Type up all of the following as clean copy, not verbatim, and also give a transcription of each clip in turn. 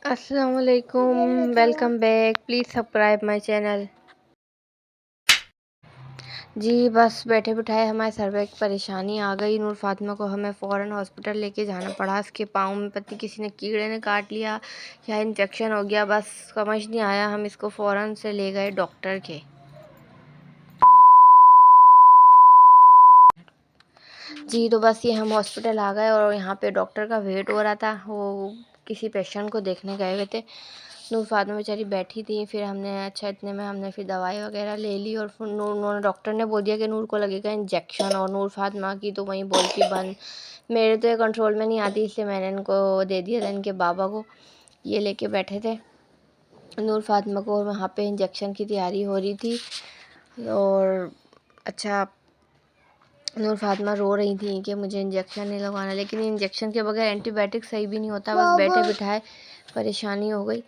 अस्सलाम वालेकुम, welcome back. Please subscribe my channel. जी बस बैठे बिठाए हमारे सर में एक परेशानी आ गई। नूर फातिमा को हमें फ़ौरन हॉस्पिटल लेके जाना पड़ा। उसके पाँव में पता नहीं किसी ने कीड़े ने काट लिया या इन्फेक्शन हो गया, बस समझ नहीं आया। हम इसको फ़ौरन से ले गए डॉक्टर के। जी तो बस ये हम हॉस्पिटल आ गए और यहाँ पे डॉक्टर का वेट हो रहा था। वो किसी पेशेंट को देखने गए हुए थे। नूर फातिमा बेचारी बैठी थी। फिर हमने अच्छा इतने में हमने फिर दवाई वगैरह ले ली और फिर नूर डॉक्टर ने बोल दिया कि नूर को लगेगा इंजेक्शन। और नूर फातिमा की तो वहीं बोलती बंद। मेरे तो ये कंट्रोल में नहीं आती, इसलिए मैंने इनको दे दिया था इनके बाबा को। ये लेके बैठे थे नूर फातिमा को और वहाँ पे इंजेक्शन की तैयारी हो रही थी। और अच्छा नूर फातिमा रो रही थी कि मुझे इंजेक्शन नहीं लगवाना, लेकिन इंजेक्शन के बगैर एंटीबायोटिक सही भी नहीं होता। बस बैठे बिठाए परेशानी हो गई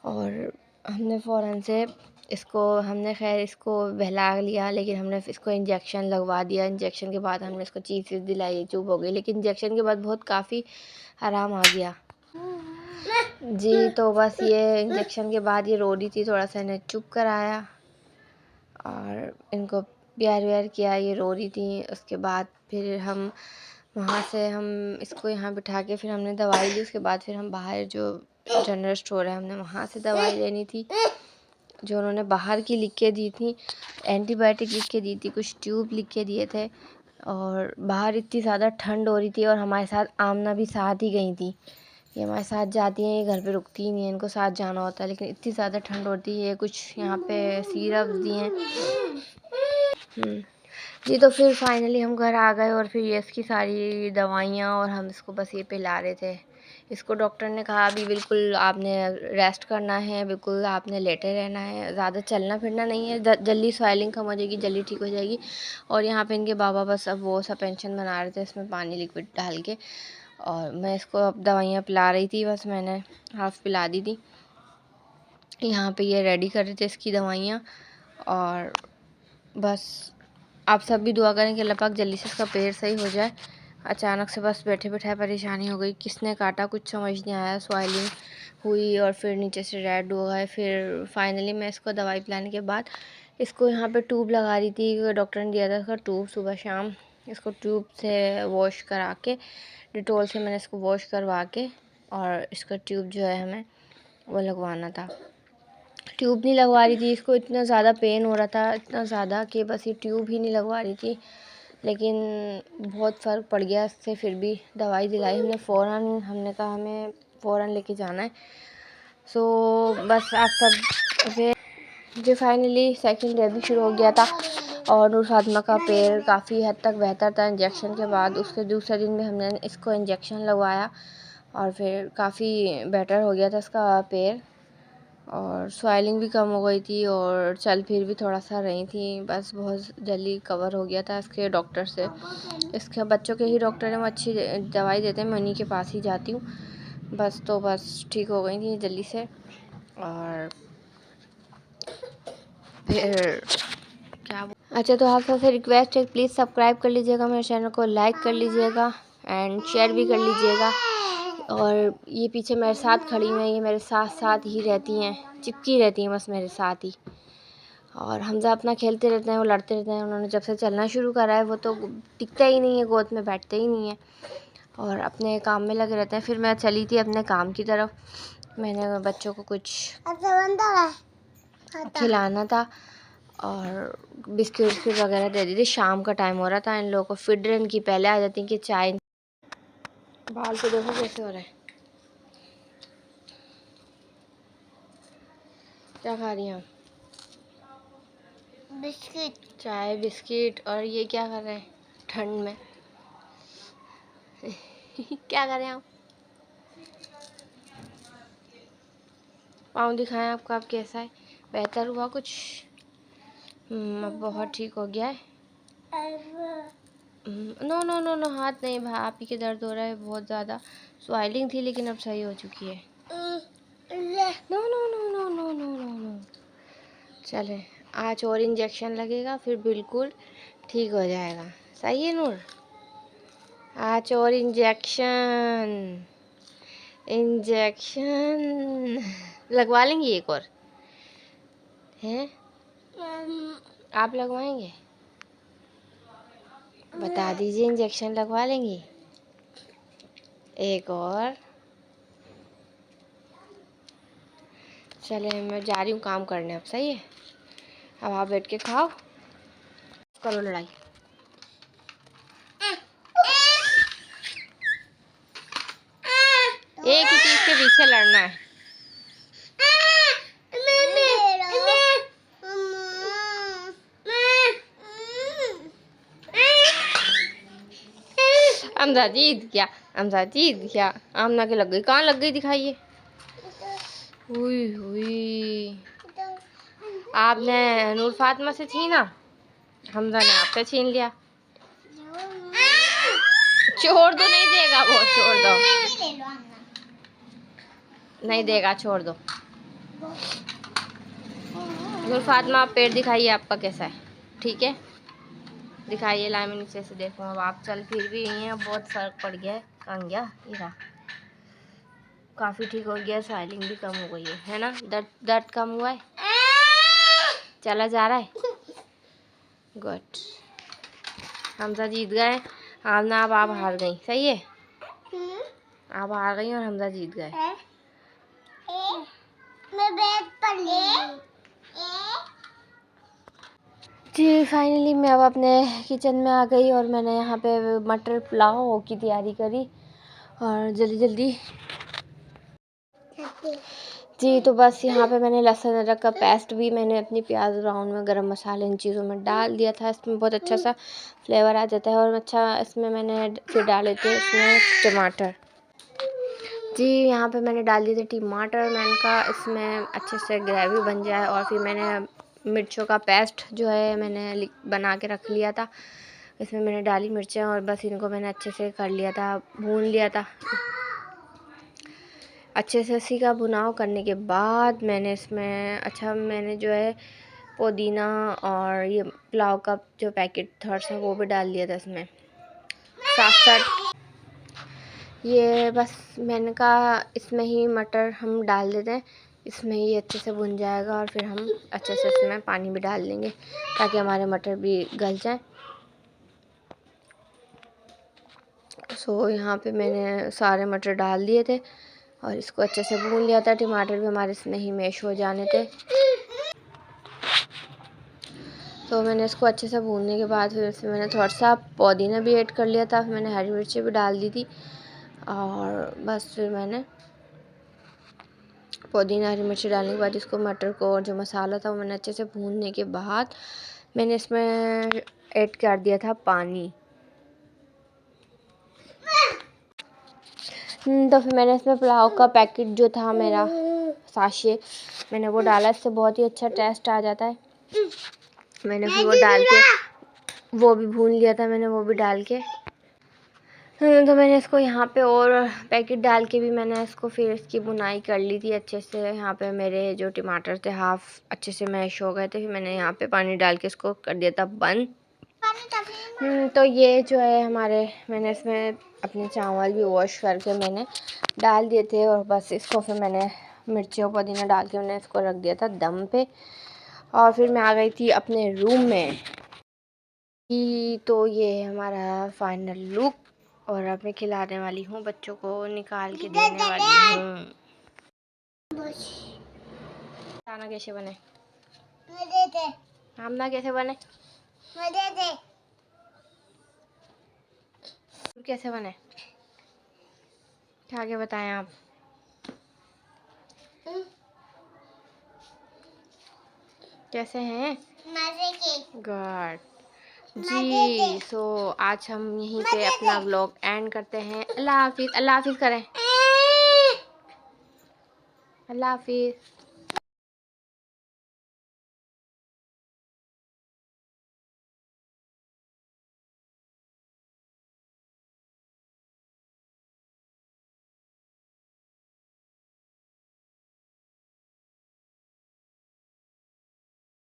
और हमने फ़ौरन से हमने खैर इसको बहला लिया, लेकिन हमने इसको इंजेक्शन लगवा दिया। इंजेक्शन के बाद हमने इसको चीज़ दिलाई, चुप हो गई। लेकिन इंजेक्शन के बाद बहुत काफ़ी आराम आ गया। जी तो बस ये इंजेक्शन के बाद ये रो रही थी, थोड़ा सा इन्हें चुप कराया और इनको प्यार व्यार किया। ये रो रही थी। उसके बाद फिर हम वहाँ से हम इसको यहाँ बिठा के फिर हमने दवाई ली। उसके बाद फिर हम बाहर जो जनरल स्टोर है हमने वहाँ से दवाई लेनी थी, जो उन्होंने बाहर की लिख के दी थी। एंटीबायोटिक लिख के दी थी, कुछ ट्यूब लिख के दिए थे। और बाहर इतनी ज़्यादा ठंड हो रही थी और हमारे साथ आमना भी साथ ही गई थी। ये हमारे साथ जाती हैं, ये घर पे रुकती ही नहीं है, इनको साथ जाना होता है। लेकिन इतनी ज़्यादा ठंड होती है। कुछ यहाँ पे सिरप दिए हैं। जी तो फिर फाइनली हम घर आ गए और फिर ये इसकी सारी दवाइयाँ और हम इसको बस ये पिला रहे थे। इसको डॉक्टर ने कहा अभी बिल्कुल आपने रेस्ट करना है, बिल्कुल आपने लेटे रहना है, ज़्यादा चलना फिरना नहीं है। जल्दी स्वेलिंग कम हो जाएगी, जल्दी ठीक हो जाएगी। और यहाँ पे इनके बाबा बस अब वो सस्पेंशन बना रहे थे इसमें पानी लिक्विड डाल के, और मैं इसको अब दवाइयाँ पिला रही थी। बस मैंने हाफ़ पिला दी थी। यहाँ पे ये रेडी कर रहे थे इसकी दवाइयाँ। और बस आप सब भी दुआ करें कि अल्लाह पाक जल्दी से इसका पैर सही हो जाए। अचानक से बस बैठे बैठाए परेशानी हो गई, किसने काटा कुछ समझ नहीं आया। स्वेलिंग हुई और फिर नीचे से रेड हो गए। फिर फाइनली मैं इसको दवाई पिलाने के बाद इसको यहाँ पे ट्यूब लगा रही थी। डॉक्टर ने दिया था इसका ट्यूब सुबह शाम। इसको ट्यूब से वॉश करा के, डिटॉल से मैंने इसको वॉश करवा के और इसका ट्यूब जो है हमें वो लगवाना था। ट्यूब नहीं लगवा रही थी, इसको इतना ज़्यादा पेन हो रहा था, इतना ज़्यादा कि बस ये ट्यूब ही नहीं लगवा रही थी। लेकिन बहुत फ़र्क पड़ गया इससे। फिर भी दवाई दिलाई हमने फ़ौरन। हमने कहा हमें फ़ौरन लेके जाना है। सो बस आप सब फिर जो फाइनली सेकंड डे भी शुरू हो गया था और नूर फातिमा का पैर काफ़ी हद तक बेहतर था इंजेक्शन के बाद। उसके दूसरे दिन में हमने इसको इंजेक्शन लगवाया और फिर काफ़ी बेटर हो गया था इसका पैर। और स्वेलिंग भी कम हो गई थी और चल फिर भी थोड़ा सा रही थी। बस बहुत जल्दी कवर हो गया था इसके डॉक्टर से। इसके बच्चों के ही डॉक्टर हैं, वो अच्छी दवाई देते हैं, मैं उन्हीं के पास ही जाती हूँ। बस तो बस ठीक हो गई थी जल्दी से। और फिर क्या अच्छा, तो आप सबसे रिक्वेस्ट है प्लीज़ सब्सक्राइब कर लीजिएगा मेरे चैनल को, लाइक कर लीजिएगा एंड शेयर भी कर लीजिएगा। और ये पीछे मेरे साथ खड़ी हुई हैं, ये मेरे साथ साथ ही रहती हैं, चिपकी रहती हैं बस मेरे साथ ही। और हमजा अपना खेलते रहते हैं, वो लड़ते रहते हैं। उन्होंने जब से चलना शुरू करा है वो तो टिकता ही नहीं है, गोद में बैठते ही नहीं है और अपने काम में लगे रहते हैं। फिर मैं चली थी अपने काम की तरफ। मैंने बच्चों को कुछ खिलाना था और बिस्किट विस्किट वगैरह दे दी थी। शाम का टाइम हो रहा था, इन लोगों को फिर इनकी पहले आ जाती कि चाय। बाल तो देखो कैसे हो रहे हैं। क्या खा रही हैं? बिस्किट, चाय बिस्किट। और ये क्या कर रहे हैं ठंड में? क्या कर रहे हैं आप? पाँव दिखाएं आपका, आप कैसा है? बेहतर हुआ कुछ? अब बहुत ठीक हो गया है। नो नो नो नो, हाथ नहीं भा, आप ही के दर्द हो रहा है बहुत ज़्यादा। स्वेलिंग थी लेकिन अब सही हो चुकी है। No no no no no no no no, चले आज और इंजेक्शन लगेगा फिर बिल्कुल ठीक हो जाएगा। सही है नूर? आज और इंजेक्शन इंजेक्शन लगवा लेंगी एक और हैं? आप लगवाएंगे? बता दीजिए, इंजेक्शन लगवा लेंगी एक और? चले मैं जा रही हूँ काम करने, अब सही है। अब आप बैठ के खाओ, करो लड़ाई। एक ही चीज के पीछे लड़ना है। हमजा जीत गया, हमजा जीत गया। आमना के लग गई, कहाँ लग गई दिखाइए। हुई हुई, आपने नूर फातिमा से छीना, हमजा ने आपसे छीन लिया। छोड़ दो, नहीं देगा वो, छोड़ दो, नहीं देगा, छोड़ दो। नूर फातिमा, आप पेट दिखाइए आपका कैसा है, ठीक है दिखाइए। ला मैं नीचे से देखूँ। अब आप चल फिर भी यही है, बहुत फर्क पड़ गया है। कहाँ गया ये रहा, काफ़ी ठीक हो गया, स्वेलिंग भी कम हो गई है ना? दर्द कम हुआ है, चला जा रहा है। गुड, हमजा जीत गए। आमना अब आप हार गई, सही है, आप हार गई और हमजा जीत गए। जी फाइनली मैं अब अपने किचन में आ गई और मैंने यहाँ पे मटर पुलाव की तैयारी करी और जल्दी जल्दी। जी तो बस यहाँ पे मैंने लहसुन अदरक का पेस्ट भी मैंने अपनी प्याज ब्राउन में गरम मसाले इन चीज़ों में डाल दिया था। इसमें बहुत अच्छा सा फ्लेवर आ जाता है और अच्छा इसमें मैंने फिर डाले थे इसमें टमाटर। जी यहाँ पे मैंने डाल दिए थे टमाटर। मैंने कहा इसमें अच्छे से ग्रेवी बन जाए और फिर मैंने मिर्चों का पेस्ट जो है मैंने बना के रख लिया था, इसमें मैंने डाली मिर्चें और बस इनको मैंने अच्छे से कर लिया था, भून लिया था। अच्छे से इसी का भुनाव करने के बाद मैंने इसमें मैंने जो है पुदीना और ये पुलाव का जो पैकेट था वो भी डाल दिया था इसमें साथ साथ। ये बस मैंने कहा इसमें ही मटर हम डाल देते हैं, इसमें ही अच्छे से भुन जाएगा और फिर हम अच्छे से इसमें पानी भी डाल देंगे ताकि हमारे मटर भी गल जाए। सो यहाँ पे मैंने सारे मटर डाल दिए थे और इसको अच्छे से भून लिया था। टमाटर भी हमारे इसमें ही मैश हो जाने थे। तो मैंने इसको अच्छे से भूनने के बाद फिर इसमें मैंने थोड़ा सा पुदीना भी ऐड कर लिया था, फिर मैंने हरी मिर्ची भी डाल दी थी और बस फिर मैंने पुदीना हरी मिर्ची डालने के बाद इसको मटर को और जो मसाला था वो मैंने अच्छे से भूनने के बाद मैंने इसमें ऐड कर दिया था पानी। तो फिर मैंने इसमें पुलाव का पैकेट जो था मेरा साशे मैंने वो डाला, इससे बहुत ही अच्छा टेस्ट आ जाता है। मैंने फिर वो डाल के वो भी भून लिया था, मैंने वो भी डाल के तो मैंने इसको यहाँ पे और पैकेट डाल के भी मैंने इसको फिर इसकी बुनाई कर ली थी अच्छे से। यहाँ पे मेरे जो टमाटर थे हाफ अच्छे से मैश हो गए थे, फिर मैंने यहाँ पे पानी डाल के इसको कर दिया था बंद। तो ये जो है हमारे मैंने इसमें अपने चावल भी वॉश करके मैंने डाल दिए थे और बस इसको फिर मैंने मिर्ची और पुदीना डाल के मैंने इसको रख दिया था दम पे और फिर मैं आ गई थी अपने रूम में। तो ये है हमारा फाइनल लुक और अब मैं खिलाने वाली हूँ, बच्चों को निकाल के देने वाली हूँ। खाना कैसे बने? हमना कैसे बने? कैसे बने? खा के बताएं आप। कैसे हैं? गुड जी। सो आज हम यहीं पे अपना व्लॉग एंड करते हैं। अल्लाह हाफिज़। अल्लाह हाफिज़ करें। अल्लाह हाफिज़।